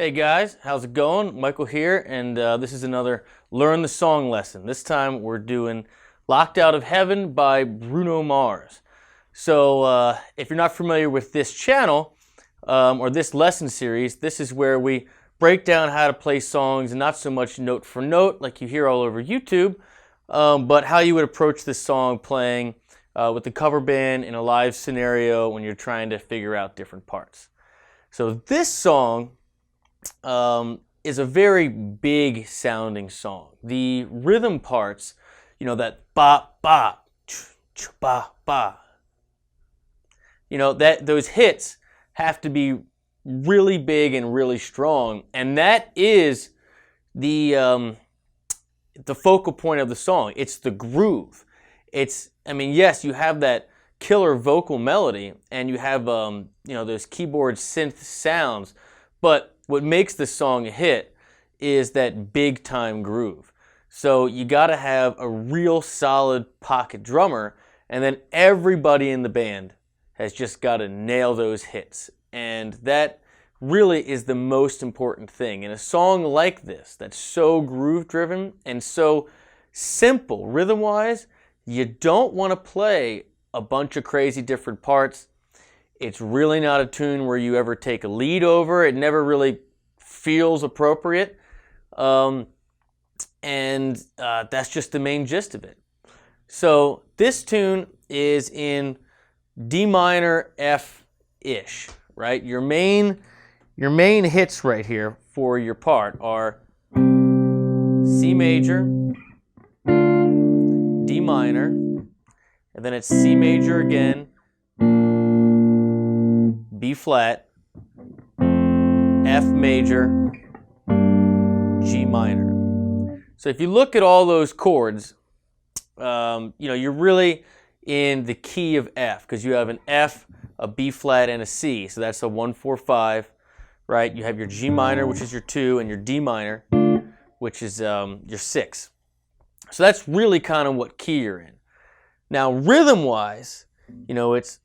Hey guys, how's it going? Michael here, and this is another Learn the Song lesson. This time we're doing Locked Out of Heaven by Bruno Mars. So if you're not familiar with this channel or this lesson series, this is where we break down how to play songs, and not so much note for note like you hear all over YouTube, but how you would approach this song playing with the cover band in a live scenario when you're trying to figure out different parts. So this song is a very big sounding song. The rhythm parts, that ba ba ch ch ba ba, that those hits have to be really big and really strong, and that is the focal point of the song. It's the groove. Yes, you have that killer vocal melody, and you have those keyboard synth sounds, but what makes this song a hit is that big time groove. So you got to have a real solid pocket drummer, and then everybody in the band has just got to nail those hits. And that really is the most important thing. In a song like this, that's so groove driven and so simple rhythm wise, you don't want to play a bunch of crazy different parts. It's really not a tune where you ever take a lead over. It never really feels appropriate. That's just the main gist of it. So this tune is in D minor F-ish, right? Your main hits right here for your part are C major, D minor, and then it's C major again, B flat, F major, G minor. So if you look at all those chords, you're really in the key of F, because you have an F, a B flat, and a C. So that's a 1, 4, 5, right? You have your G minor, which is your 2, and your D minor, which is your 6. So that's really kind of what key you're in. Now rhythm-wise, it's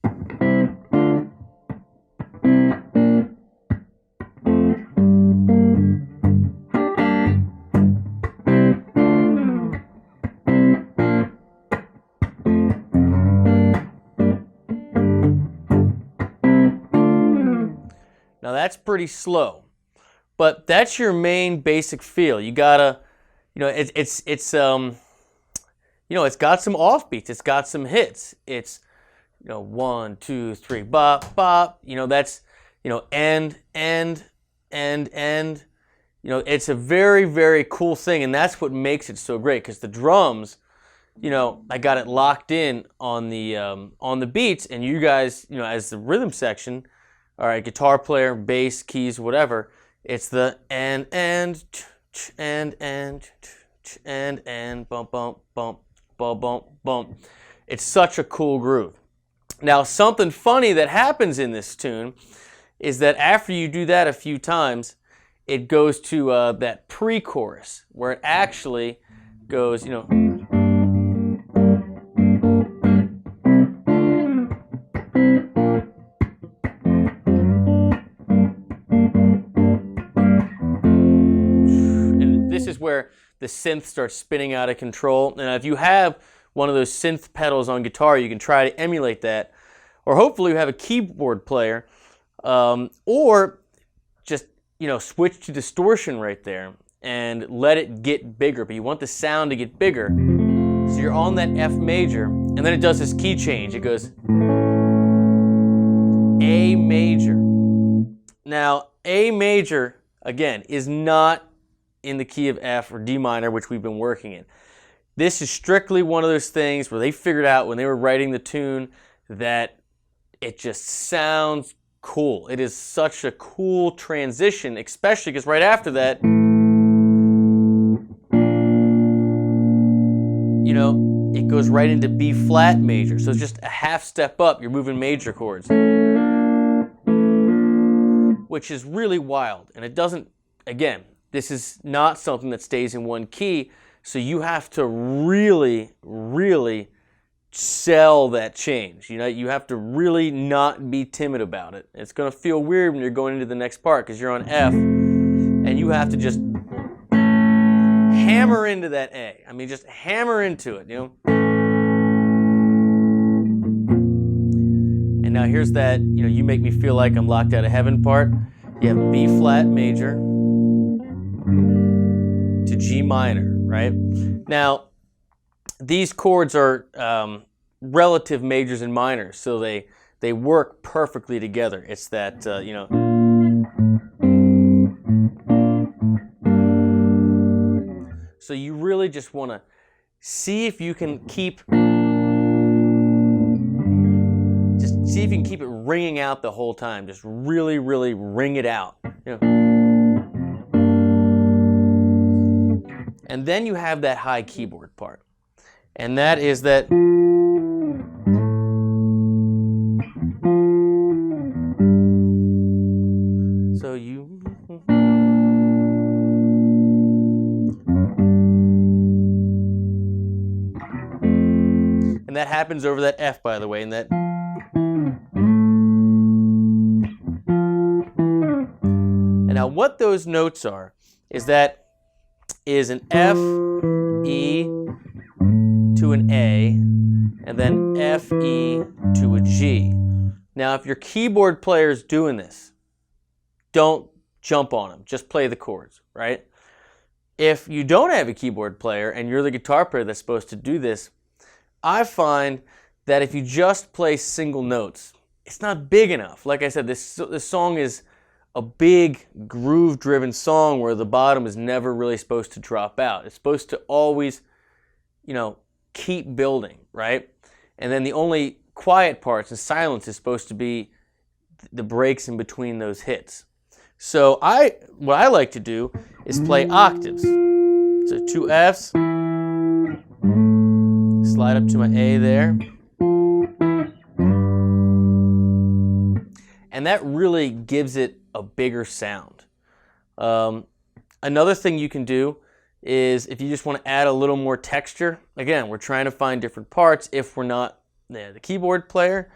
Now that's pretty slow, but that's your main basic feel. You gotta, it's got some offbeats, it's got some hits. It's 1, 2, 3, bop bop. That's end. It's a very, very cool thing, and that's what makes it so great. Because the drums, I got it locked in on the beats, and you guys, as the rhythm section. All right, guitar player, bass, keys, whatever. It's the and bump bump bump bump bump bump. It's such a cool groove. Now, something funny that happens in this tune is that after you do that a few times, it goes to that pre-chorus where it actually goes, where the synth starts spinning out of control. And if you have one of those synth pedals on guitar, you can try to emulate that. Or hopefully you have a keyboard player, or just switch to distortion right there and let it get bigger. But you want the sound to get bigger. So you're on that F major, and then it does this key change. It goes A major. Now, A major, again, is not in the key of F or D minor, which we've been working in. This is strictly one of those things where they figured out when they were writing the tune that it just sounds cool. It is such a cool transition, especially because right after that, it goes right into B flat major. So it's just a half step up, you're moving major chords, which is really wild. And it doesn't, again, this is not something that stays in one key, so you have to really, really sell that change. You have to really not be timid about it. It's going to feel weird when you're going into the next part because you're on F and you have to just hammer into that A. I mean, just hammer into it, you know. And now here's that, you know, you make me feel like I'm locked out of heaven part. You have B flat major to G minor, right? Now, these chords are relative majors and minors, so they work perfectly together. It's that, you know. So you really just want to see if you can keep, it ringing out the whole time. Just really, really ring it out. You know. And then you have that high keyboard part. And that is that. So you. And that happens over that F, by the way, and that. And now what those notes are is that is an F, E to an A, and then F, E to a G. Now if your keyboard player is doing this, don't jump on them, just play the chords, right? If you don't have a keyboard player and you're the guitar player that's supposed to do this, I find that if you just play single notes, it's not big enough. Like I said, this song is a big groove-driven song where the bottom is never really supposed to drop out. It's supposed to always, you know, keep building, right? And then the only quiet parts and silence is supposed to be the breaks in between those hits. So what I like to do is play octaves. So 2 Fs, slide up to my A there. And that really gives it a bigger sound. Another thing you can do is if you just want to add a little more texture, again, we're trying to find different parts if we're not the keyboard player.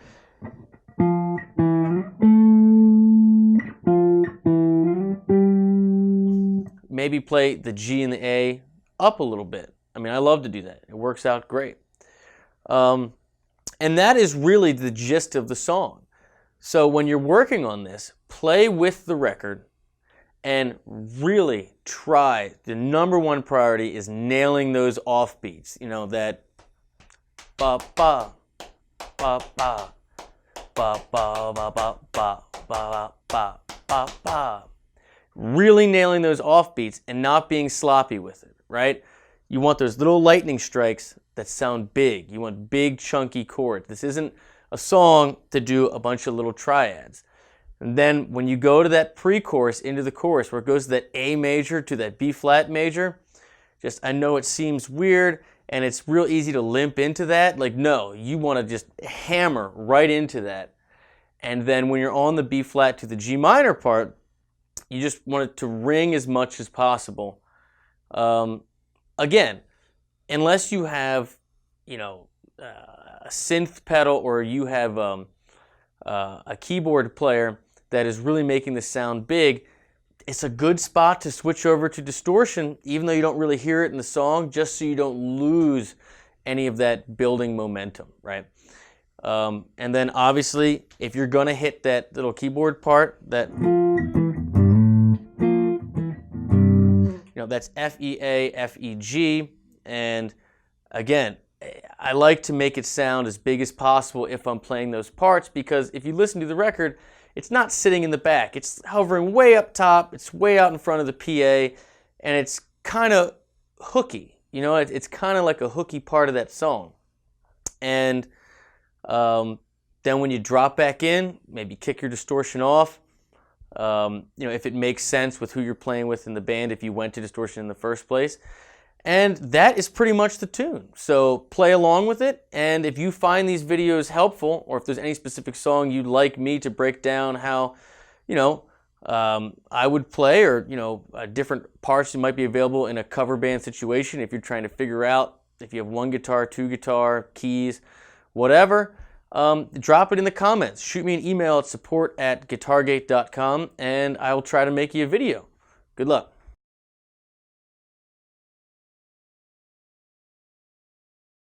Maybe play the G and the A up a little bit. I mean, I love to do that. It works out great. And that is really the gist of the song. So when you're working on this, play with the record and really try. The number one priority is nailing those offbeats. You know, that ba ba ba ba ba ba ba ba ba ba ba ba ba. Really nailing those offbeats and not being sloppy with it, right? You want those little lightning strikes that sound big. You want big, chunky chords. This isn't a song to do a bunch of little triads. And then when you go to that pre-chorus into the chorus where it goes to that A major to that B flat major, just, I know it seems weird and it's real easy to limp into that. Like, no, you want to just hammer right into that. And then when you're on the B flat to the G minor part, you just want it to ring as much as possible. Again, unless you have, you know, a synth pedal or you have a keyboard player that is really making the sound big, it's a good spot to switch over to distortion, even though you don't really hear it in the song, just so you don't lose any of that building momentum, right? And then obviously, if you're gonna hit that little keyboard part, that, you know, that's F, E, A, F, E, G, and again, I like to make it sound as big as possible if I'm playing those parts, because if you listen to the record, it's not sitting in the back. It's hovering way up top. It's way out in front of the PA, and it's kind of hooky. You know, it's kind of like a hooky part of that song. And then when you drop back in, maybe kick your distortion off. You know, if it makes sense with who you're playing with in the band, if you went to distortion in the first place. And that is pretty much the tune. So play along with it, and if you find these videos helpful, or if there's any specific song you'd like me to break down how, you know, I would play, or, you know, different parts that might be available in a cover band situation, if you're trying to figure out if you have one guitar, two guitar, keys, whatever, drop it in the comments. Shoot me an email at support@guitargate.com, and I will try to make you a video. Good luck.